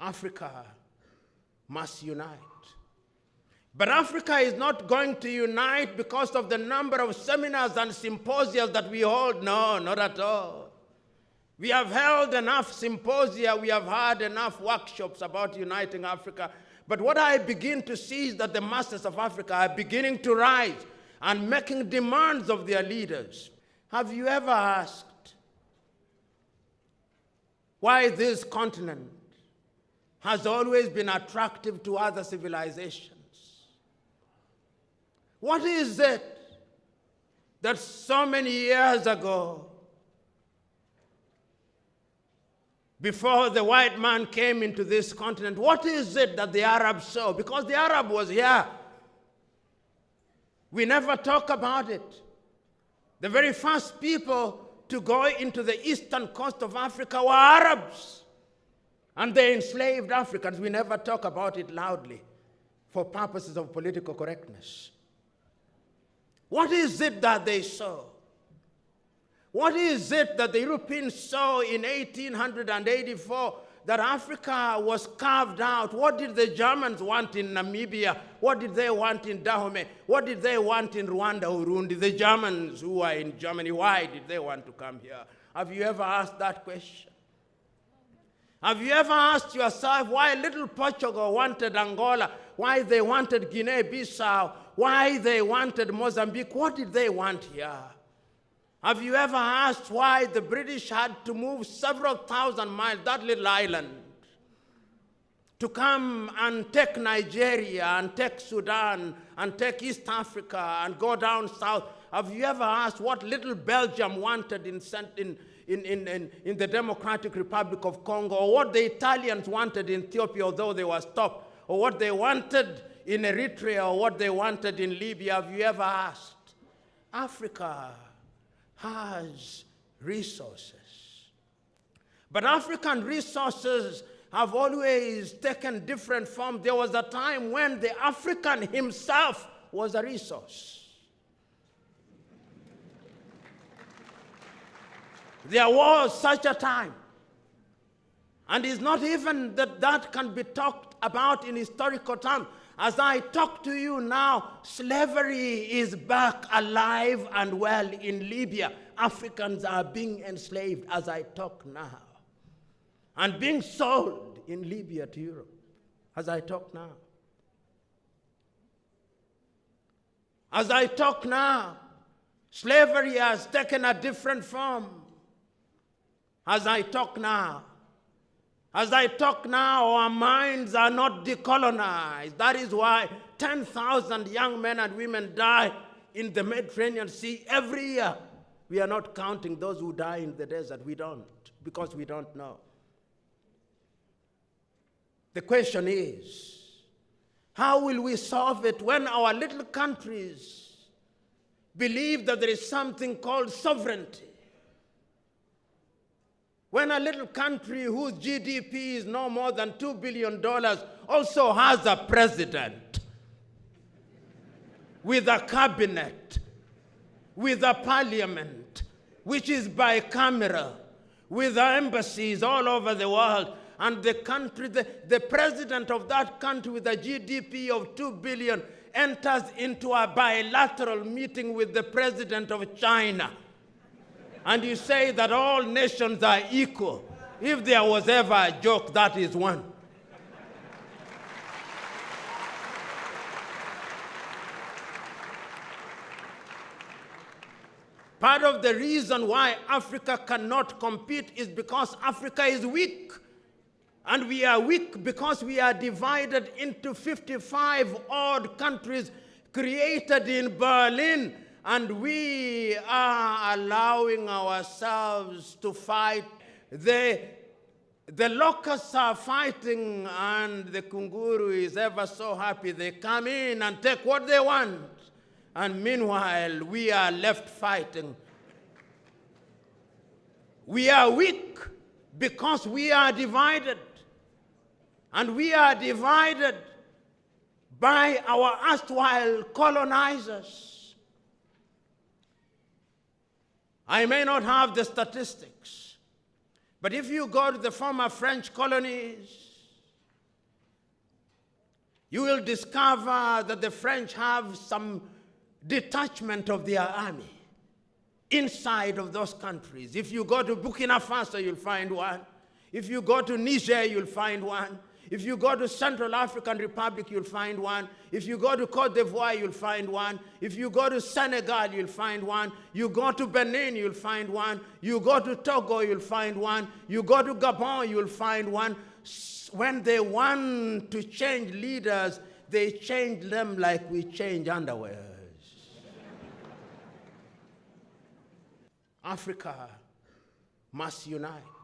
Africa must unite. But Africa is not going to unite because of the number of seminars and symposia that we hold. No, not at all. We have held enough symposia, we have had enough workshops about uniting Africa. But what I begin to see is that the masses of Africa are beginning to rise and making demands of their leaders. Have you ever asked why this continent has always been attractive to other civilizations? What is it that so many years ago, before the white man came into this continent, what is it that the Arabs saw? Because the Arab was here. We never talk about it. The very first people to go into the eastern coast of Africa were Arabs. And they enslaved Africans. We never talk about it loudly for purposes of political correctness. What is it that they saw? What is it that the Europeans saw in 1884 that Africa was carved out? What did the Germans want in Namibia? What did they want in Dahomey? What did they want in Rwanda, Urundi? The Germans who are in Germany, why did they want to come here? Have you ever asked that question? Have you ever asked yourself why little Portugal wanted Angola, why they wanted Guinea-Bissau, why they wanted Mozambique? What did they want here? Have you ever asked why the British had to move several thousand miles, that little island, to come and take Nigeria and take Sudan and take East Africa and go down south? Have you ever asked what little Belgium wanted in the Democratic Republic of Congo, or what the Italians wanted in Ethiopia, although they were stopped, or what they wanted in Eritrea, or what they wanted in Libya? Have you ever asked? Africa has resources. But African resources have always taken different forms. There was a time when the African himself was a resource. There was such a time. And it's not even that can be talked about in historical terms. As I talk to you now, slavery is back alive and well in Libya. Africans are being enslaved as I talk now, and being sold in Libya to Europe as I talk now. As I talk now, slavery has taken a different form. As I talk now, our minds are not decolonized. That is why 10,000 young men and women die in the Mediterranean Sea every year. We are not counting those who die in the desert. We don't, because we don't know. The question is, how will we solve it when our little countries believe that there is something called sovereignty? When a little country whose GDP is no more than $2 billion also has a president, with a cabinet, with a parliament, which is bicameral, with embassies all over the world, and the country, the president of that country with a GDP of $2 billion enters into a bilateral meeting with the president of China. And you say that all nations are equal. If there was ever a joke, that is one. Part of the reason why Africa cannot compete is because Africa is weak. And we are weak because we are divided into 55 odd countries created in Berlin. And we are allowing ourselves to fight. The locusts are fighting, and the kunguru is ever so happy. They come in and take what they want. And meanwhile, we are left fighting. We are weak because we are divided. And we are divided by our erstwhile colonizers. I may not have the statistics, but if you go to the former French colonies, you will discover that the French have some detachment of their army inside of those countries. If you go to Burkina Faso, you'll find one. If you go to Niger, you'll find one. If you go to Central African Republic, you'll find one. If you go to Cote d'Ivoire, you'll find one. If you go to Senegal, you'll find one. You go to Benin, you'll find one. You go to Togo, you'll find one. You go to Gabon, you'll find one. When they want to change leaders, they change them like we change underwears. Africa must unite.